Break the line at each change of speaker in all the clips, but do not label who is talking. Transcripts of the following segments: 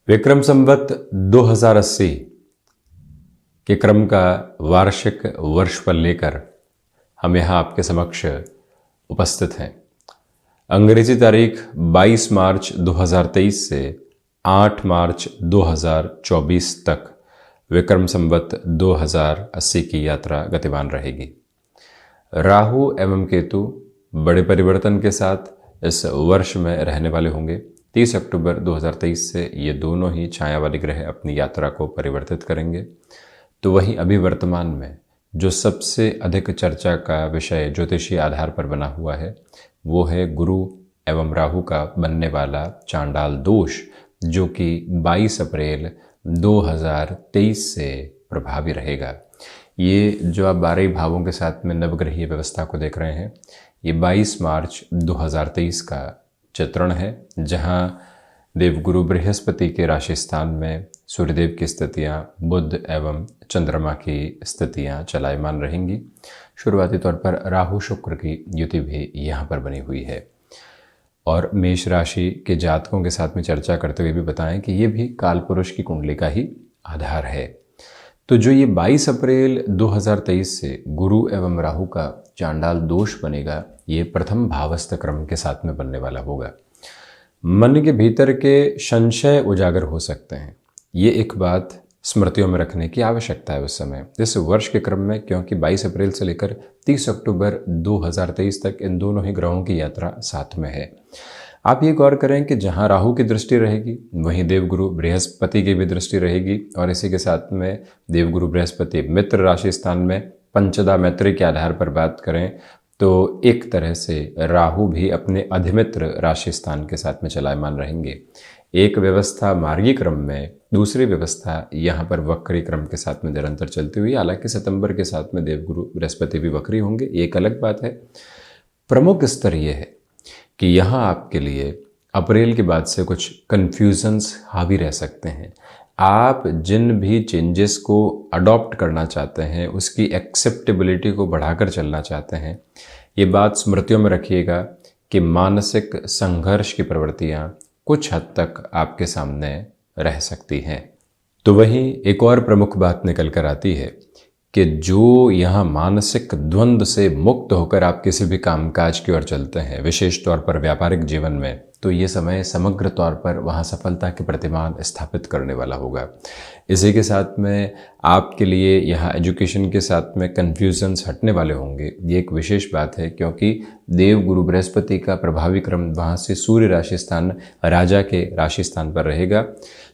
विक्रम संवत 2080 के क्रम का वार्षिक वर्षफल लेकर हम यहाँ आपके समक्ष उपस्थित हैं। अंग्रेजी तारीख 22 मार्च 2023 से 8 मार्च 2024 तक विक्रम संवत 2080 की यात्रा गतिमान रहेगी। राहु एवं केतु बड़े परिवर्तन के साथ इस वर्ष में रहने वाले होंगे। 30 अक्टूबर 2023 से ये दोनों ही छाया वाले ग्रह अपनी यात्रा को परिवर्तित करेंगे। तो वहीं अभी वर्तमान में जो सबसे अधिक चर्चा का विषय ज्योतिषीय आधार पर बना हुआ है वो है गुरु एवं राहु का बनने वाला चांडाल दोष, जो कि 22 अप्रैल 2023 से प्रभावी रहेगा। ये जो आप 12 भावों के साथ में नवग्रहीय व्यवस्था को देख रहे हैं, ये 22 मार्च 2023 का चित्रण है, जहां देवगुरु बृहस्पति के राशि स्थान में सूर्यदेव की स्थितियां, बुध एवं चंद्रमा की स्थितियां चलायमान रहेंगी। शुरुआती तौर पर राहु शुक्र की युति भी यहाँ पर बनी हुई है। और मेष राशि के जातकों के साथ में चर्चा करते हुए भी बताएं कि ये भी काल पुरुष की कुंडली का ही आधार है। तो जो ये 22 अप्रैल 2023 से गुरु एवं राहु का चांडाल दोष बनेगा, ये प्रथम भावस्थ क्रम के साथ में बनने वाला होगा। मन के भीतर के संशय उजागर हो सकते हैं, ये एक बात स्मृतियों में रखने की आवश्यकता है उस समय इस वर्ष के क्रम में, क्योंकि 22 अप्रैल से लेकर 30 अक्टूबर 2023 तक इन दोनों ही ग्रहों की यात्रा साथ में है। आप ये गौर करें कि जहाँ राहु की दृष्टि रहेगी वहीं देवगुरु बृहस्पति की भी दृष्टि रहेगी, और इसी के साथ में देवगुरु बृहस्पति मित्र राशि स्थान में पंचदा मैत्री के आधार पर बात करें तो एक तरह से राहु भी अपने अधिमित्र राशि स्थान के साथ में चलायमान रहेंगे। एक व्यवस्था मार्गी क्रम में, दूसरी व्यवस्था यहाँ पर वक्री क्रम के साथ में निरंतर चलती हुई। हालांकि सितंबर के साथ में देवगुरु बृहस्पति भी वक्री होंगे, ये एक अलग बात है। प्रमुख स्तर ये है कि यहाँ आपके लिए अप्रैल के बाद से कुछ कन्फ्यूजन्स हावी रह सकते हैं। आप जिन भी चेंजेस को अडॉप्ट करना चाहते हैं, उसकी एक्सेप्टेबिलिटी को बढ़ाकर चलना चाहते हैं, ये बात स्मृतियों में रखिएगा कि मानसिक संघर्ष की प्रवृत्तियाँ कुछ हद तक आपके सामने रह सकती हैं। तो वहीं एक और प्रमुख बात निकल कर आती है कि जो यहाँ मानसिक द्वंद्व से मुक्त होकर आप किसी भी कामकाज की ओर चलते हैं, विशेष तौर पर व्यापारिक जीवन में, तो ये समय समग्र तौर पर वहाँ सफलता के प्रतिमान स्थापित करने वाला होगा। इसी के साथ में आपके लिए यहाँ एजुकेशन के साथ में कन्फ्यूजन्स हटने वाले होंगे। ये एक विशेष बात है, क्योंकि देव गुरु बृहस्पति का प्रभावी क्रम वहाँ से सूर्य राशि स्थान राजा के राशि स्थान पर रहेगा।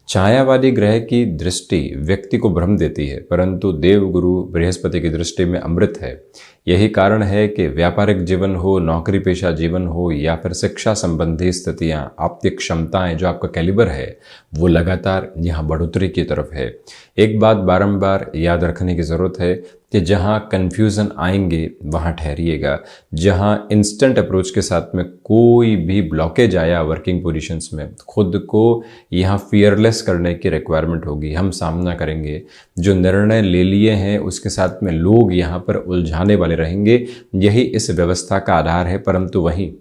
छायावादी ग्रह की दृष्टि व्यक्ति को भ्रम देती है, परंतु देव गुरु बृहस्पति की दृष्टि में अमृत है। यही कारण है कि व्यापारिक जीवन हो, नौकरी पेशा जीवन हो, या फिर शिक्षा संबंधी स्थितियां, आपकी क्षमताएं, जो आपका कैलिबर है वो लगातार यहाँ बढ़ोतरी की तरफ है। एक बात बारंबार याद रखने की ज़रूरत है कि जहाँ कन्फ्यूज़न आएंगे वहाँ ठहरिएगा। जहाँ इंस्टेंट अप्रोच के साथ में कोई भी ब्लॉकेज आया वर्किंग पोजीशंस में, खुद को यहाँ फियरलेस करने की रिक्वायरमेंट होगी। हम सामना करेंगे। जो निर्णय ले लिए हैं उसके साथ में लोग यहाँ पर उलझाने वाले रहेंगे, यही इस व्यवस्था का आधार है। परंतु वहीं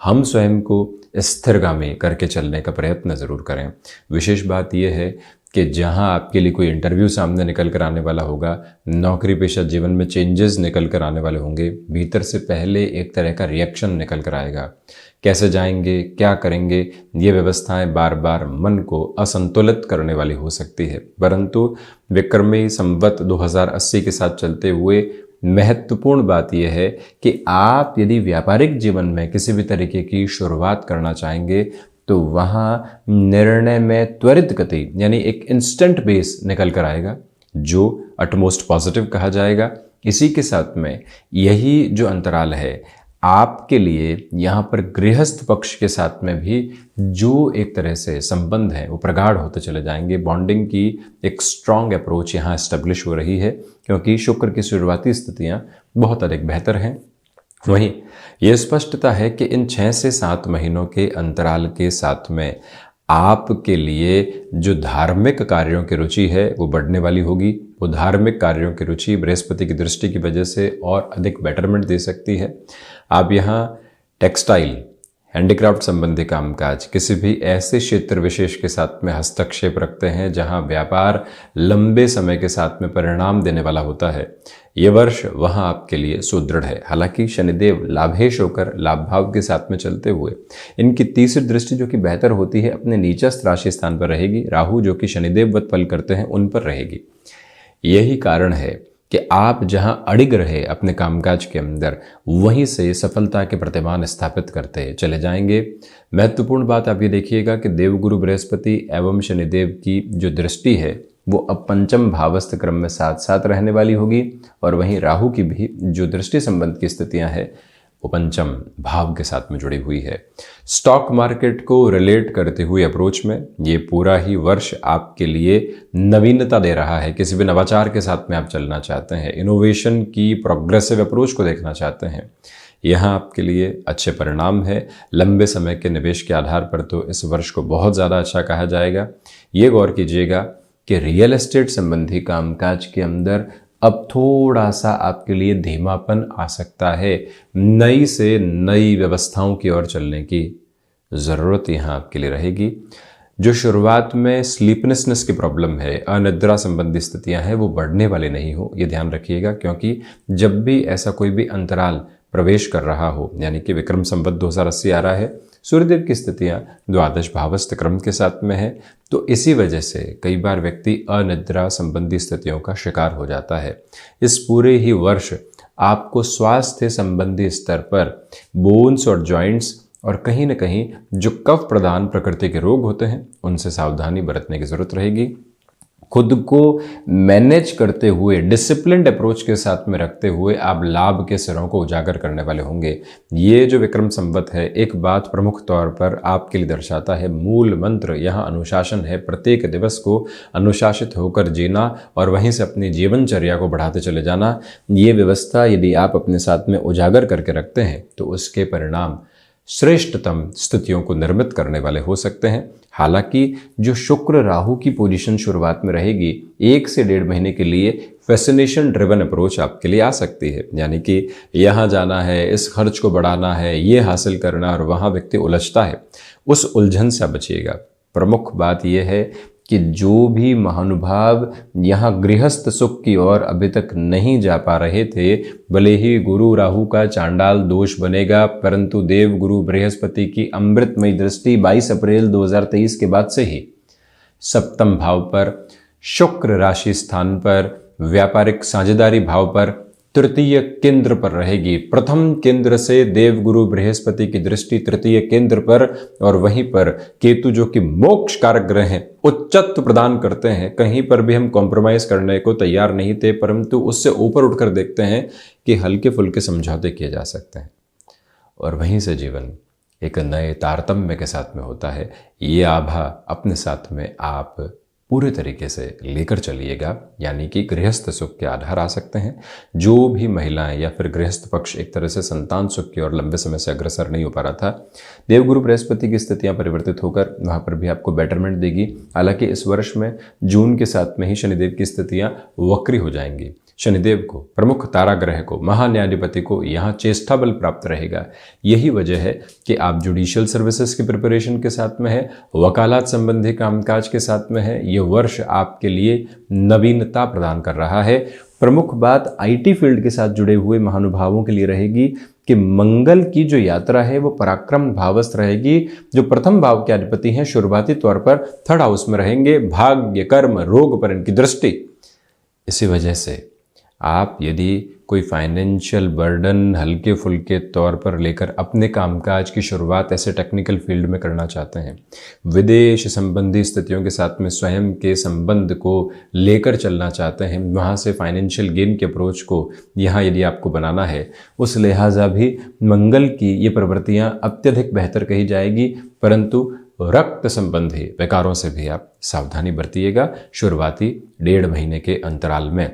हम स्वयं को स्थिरगामी करके चलने का प्रयत्न ज़रूर करें। विशेष बात यह है कि जहां आपके लिए कोई इंटरव्यू सामने निकल कर आने वाला होगा, नौकरी पेशा जीवन में चेंजेस निकल कर आने वाले होंगे, भीतर से पहले एक तरह का रिएक्शन निकल कर आएगा। कैसे जाएंगे, क्या करेंगे, ये व्यवस्थाएं बार बार मन को असंतुलित करने वाली हो सकती है। परंतु विक्रमी संवत 2080 के साथ चलते हुए महत्वपूर्ण बात यह है कि आप यदि व्यापारिक जीवन में किसी भी तरीके की शुरुआत करना चाहेंगे तो वहाँ निर्णय में त्वरित गति, यानी एक इंस्टेंट बेस निकल कर आएगा, जो अटमोस्ट पॉजिटिव कहा जाएगा। इसी के साथ में यही जो अंतराल है आपके लिए यहाँ पर गृहस्थ पक्ष के साथ में भी जो एक तरह से संबंध है वो प्रगाढ़ होते चले जाएंगे। बॉन्डिंग की एक स्ट्रॉन्ग अप्रोच यहाँ एस्टेब्लिश हो रही है, क्योंकि शुक्र की शुरुआती स्थितियाँ बहुत अधिक बेहतर हैं। वहीं ये स्पष्टता है कि इन 6 से 7 महीनों के अंतराल के साथ में आपके लिए जो धार्मिक कार्यों की रुचि है वो बढ़ने वाली होगी। वो धार्मिक कार्यों की रुचि बृहस्पति की दृष्टि की वजह से और अधिक बेटरमेंट दे सकती है। आप यहाँ टेक्सटाइल हैंडीक्राफ्ट संबंधी कामकाज, किसी भी ऐसे क्षेत्र विशेष के साथ में हस्तक्षेप रखते हैं जहां व्यापार लंबे समय के साथ में परिणाम देने वाला होता है, ये वर्ष वहां आपके लिए सुदृढ़ है। हालांकि शनिदेव लाभेश होकर लाभ भाव के साथ में चलते हुए इनकी तीसरी दृष्टि जो कि बेहतर होती है अपने नीचस्थ राशि स्थान पर रहेगी, राहु जो कि शनिदेव वत फल करते हैं उन पर रहेगी। यही कारण है कि आप जहां अड़िग रहे अपने कामकाज के अंदर, वहीं से सफलता के प्रतिमान स्थापित करते चले जाएंगे। महत्वपूर्ण बात आप ये देखिएगा कि देवगुरु बृहस्पति एवं शनिदेव की जो दृष्टि है वो अब पंचम भावस्थ क्रम में साथ साथ रहने वाली होगी, और वहीं राहु की भी जो दृष्टि संबंध की स्थितियां हैं वो पंचम भाव के साथ में जुड़ी हुई है। स्टॉक मार्केट को रिलेट करते हुए अप्रोच में ये पूरा ही वर्ष आपके लिए नवीनता दे रहा है। किसी भी नवाचार के साथ में आप चलना चाहते हैं, इनोवेशन की प्रोग्रेसिव अप्रोच को देखना चाहते हैं, यहाँ आपके लिए अच्छे परिणाम है। लंबे समय के निवेश के आधार पर तो इस वर्ष को बहुत ज़्यादा अच्छा कहा जाएगा। ये गौर कीजिएगा कि रियल एस्टेट संबंधी कामकाज के अंदर अब थोड़ा सा आपके लिए धीमापन आ सकता है। नई से नई व्यवस्थाओं की ओर चलने की ज़रूरत यहाँ आपके लिए रहेगी। जो शुरुआत में स्लीपनेसनेस की प्रॉब्लम है, अनिद्रा संबंधी स्थितियां हैं, वो बढ़ने वाली नहीं हो, ये ध्यान रखिएगा। क्योंकि जब भी ऐसा कोई भी अंतराल प्रवेश कर रहा हो, यानी कि विक्रम संवत 2080 आ रहा है, सूर्यदेव की स्थितियां द्वादश भावस्थ क्रम के साथ में है, तो इसी वजह से कई बार व्यक्ति अनिद्रा संबंधी स्थितियों का शिकार हो जाता है। इस पूरे ही वर्ष आपको स्वास्थ्य संबंधी स्तर पर बोन्स और जॉइंट्स और कहीं न कहीं जो कफ प्रधान प्रकृति के रोग होते हैं उनसे सावधानी बरतने की जरूरत रहेगी। खुद को मैनेज करते हुए, डिसिप्लिन्ड अप्रोच के साथ में रखते हुए आप लाभ के सिरों को उजागर करने वाले होंगे। ये जो विक्रम संवत है, एक बात प्रमुख तौर पर आपके लिए दर्शाता है, मूल मंत्र यहाँ अनुशासन है। प्रत्येक दिवस को अनुशासित होकर जीना और वहीं से अपनी जीवनचर्या को बढ़ाते चले जाना, ये व्यवस्था यदि आप अपने साथ में उजागर करके रखते हैं तो उसके परिणाम श्रेष्ठतम स्थितियों को निर्मित करने वाले हो सकते हैं। हालांकि जो शुक्र राहु की पोजीशन शुरुआत में रहेगी, 1 से 1.5 महीने के लिए फैसिनेशन ड्रिवन अप्रोच आपके लिए आ सकती है। यानी कि यहाँ जाना है, इस खर्च को बढ़ाना है, ये हासिल करना, और वहाँ व्यक्ति उलझता है, उस उलझन से बचिएगा। प्रमुख बात यह है कि जो भी महानुभाव यहाँ गृहस्थ सुख की ओर अभी तक नहीं जा पा रहे थे, भले ही गुरु राहु का चांडाल दोष बनेगा, परंतु देव गुरु बृहस्पति की अमृतमयी दृष्टि 22 अप्रैल 2023 के बाद से ही सप्तम भाव पर, शुक्र राशि स्थान पर, व्यापारिक साझेदारी भाव पर, तृतीय केंद्र पर रहेगी। प्रथम केंद्र से देवगुरु बृहस्पति की दृष्टि तृतीय केंद्र पर, और वहीं पर केतु जो कि मोक्ष कारक ग्रह हैं, उच्चत्व प्रदान करते हैं। कहीं पर भी हम कॉम्प्रोमाइज करने को तैयार नहीं थे, परंतु उससे ऊपर उठकर देखते हैं कि हल्के फुल्के समझौते किए जा सकते हैं, और वहीं से जीवन एक नए तारतम्य के साथ में होता है। ये आभा अपने साथ में आप पूरे तरीके से लेकर चलिएगा, यानी कि गृहस्थ सुख के आधार आ सकते हैं। जो भी महिलाएं या फिर गृहस्थ पक्ष एक तरह से संतान सुख की ओर लंबे समय से अग्रसर नहीं हो पा रहा था, देवगुरु बृहस्पति की स्थितियां परिवर्तित होकर वहां पर भी आपको बेटरमेंट देगी। हालांकि इस वर्ष में जून के साथ में ही शनिदेव की स्थितियां वक्री हो जाएंगी। शनिदेव को, प्रमुख तारा ग्रह को, महान्यायाधिपति को यहाँ चेष्टा बल प्राप्त रहेगा। यही वजह है कि आप जुडिशियल सर्विसेज की प्रिपरेशन के साथ में है, वकालत संबंधी कामकाज के साथ में है। ये वर्ष आपके लिए नवीनता प्रदान कर रहा है। प्रमुख बात आईटी फील्ड के साथ जुड़े हुए महानुभावों के लिए रहेगी कि मंगल की जो यात्रा है वो पराक्रम भावस्थ रहेगी। जो प्रथम भाव के अधिपति हैं शुरुआती तौर पर 3rd हाउस में रहेंगे। भाग्य, कर्म, रोग पर इनकी दृष्टि। इसी वजह से आप यदि कोई फाइनेंशियल बर्डन हल्के फुल्के तौर पर लेकर अपने कामकाज की शुरुआत ऐसे टेक्निकल फील्ड में करना चाहते हैं, विदेश संबंधी स्थितियों के साथ में स्वयं के संबंध को लेकर चलना चाहते हैं, वहाँ से फाइनेंशियल गेन के अप्रोच को यहाँ यदि आपको बनाना है, उस लिहाजा भी मंगल की ये प्रवृत्तियाँ अत्यधिक बेहतर कही जाएगी। परंतु रक्त संबंधी विकारों से भी आप सावधानी बरतिएगा शुरुआती 1.5 महीने के अंतराल में।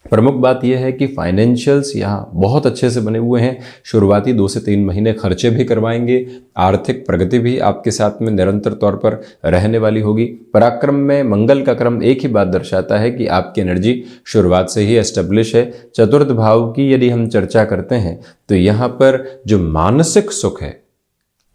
प्रमुख बात यह है कि फाइनेंशियल्स यहाँ बहुत अच्छे से बने हुए हैं। शुरुआती 2 से 3 महीने खर्चे भी करवाएंगे। आर्थिक प्रगति भी आपके साथ में निरंतर तौर पर रहने वाली होगी। पराक्रम में मंगल का क्रम एक ही बात दर्शाता है कि आपकी एनर्जी शुरुआत से ही एस्टेब्लिश है। चतुर्थ भाव की यदि हम चर्चा करते हैं तो यहाँ पर जो मानसिक सुख है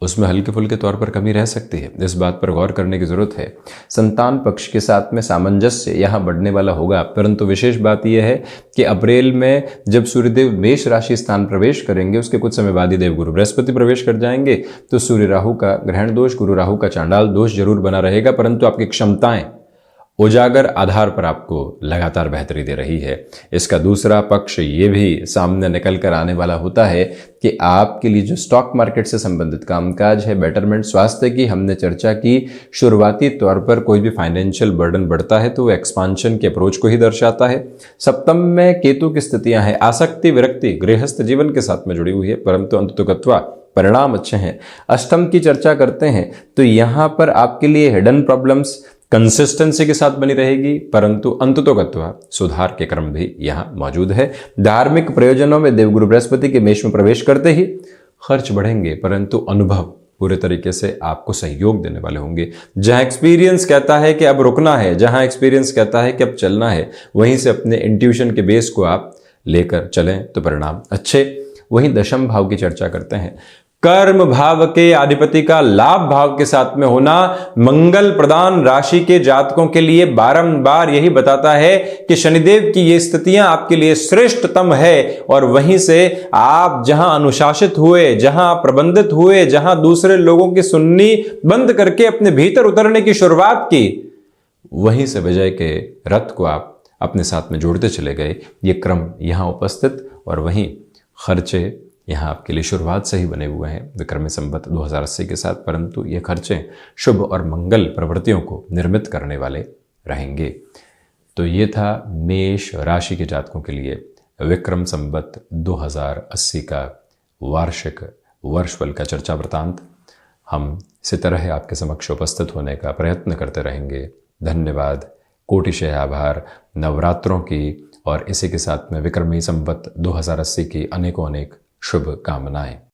उसमें हल्के फुल्के तौर पर कमी रह सकती है, इस बात पर गौर करने की जरूरत है। संतान पक्ष के साथ में सामंजस्य यहाँ बढ़ने वाला होगा, परंतु विशेष बात यह है कि अप्रैल में जब सूर्यदेव मेष राशि स्थान प्रवेश करेंगे, उसके कुछ समय बाद ही देवगुरु बृहस्पति प्रवेश कर जाएंगे, तो सूर्य राहु का ग्रहण दोष, गुरु राहु का चांडाल दोष जरूर बना रहेगा, परंतु आपकी क्षमताएं उजागर आधार पर आपको लगातार बेहतरी दे रही है। इसका दूसरा पक्ष ये भी सामने निकल कर आने वाला होता है कि आपके लिए जो स्टॉक मार्केट से संबंधित कामकाज है, बेटरमेंट, स्वास्थ्य की हमने चर्चा की, शुरुआती तौर पर कोई भी फाइनेंशियल बर्डन बढ़ता है तो वो एक्सपांशन के अप्रोच को ही दर्शाता है। सप्तम में केतु की स्थितियां हैं, आसक्ति, विरक्ति, गृहस्थ जीवन के साथ में जुड़ी हुई है, परंतु अंततोगत्वा परिणाम अच्छे हैं। अष्टम की चर्चा करते हैं तो यहां पर आपके लिए हिडन प्रॉब्लम्स कंसिस्टेंसी के साथ बनी रहेगी, परंतु अंततोगत्वा सुधार के क्रम भी यहां मौजूद है। धार्मिक प्रयोजनों में देवगुरु बृहस्पति के मेष में प्रवेश करते ही खर्च बढ़ेंगे, परंतु अनुभव पूरे तरीके से आपको सहयोग देने वाले होंगे। जहां एक्सपीरियंस कहता है कि अब रुकना है, जहां एक्सपीरियंस कहता है कि अब चलना है, वहीं से अपने इंट्यूशन के बेस को आप लेकर चलें तो परिणाम अच्छे। वहीं दशम भाव की चर्चा करते हैं। कर्म भाव के अधिपति का लाभ भाव के साथ में होना मंगल प्रदान राशि के जातकों के लिए बारंबार यही बताता है कि शनिदेव की ये स्थितियां आपके लिए श्रेष्ठतम है, और वहीं से आप जहां अनुशासित हुए, जहां प्रबंधित हुए, जहां दूसरे लोगों की सुननी बंद करके अपने भीतर उतरने की शुरुआत की, वहीं से विजय के रथ को आप अपने साथ में जोड़ते चले गए। ये क्रम यहां उपस्थित, और वहीं खर्चे यहाँ आपके लिए शुरुआत से ही बने हुए हैं विक्रमी संवत 2080 के साथ, परंतु ये खर्चे शुभ और मंगल प्रवृत्तियों को निर्मित करने वाले रहेंगे। तो ये था मेष राशि के जातकों के लिए विक्रम संवत 2080 का वार्षिक वर्षफल का चर्चा वृतांत। हम इसी तरह आपके समक्ष उपस्थित होने का प्रयत्न करते रहेंगे। धन्यवाद, कोटिशय आभार। नवरात्रों की और इसी के साथ में विक्रमी संवत 2080 की अनेकों अनेक शुभ कामनाएं।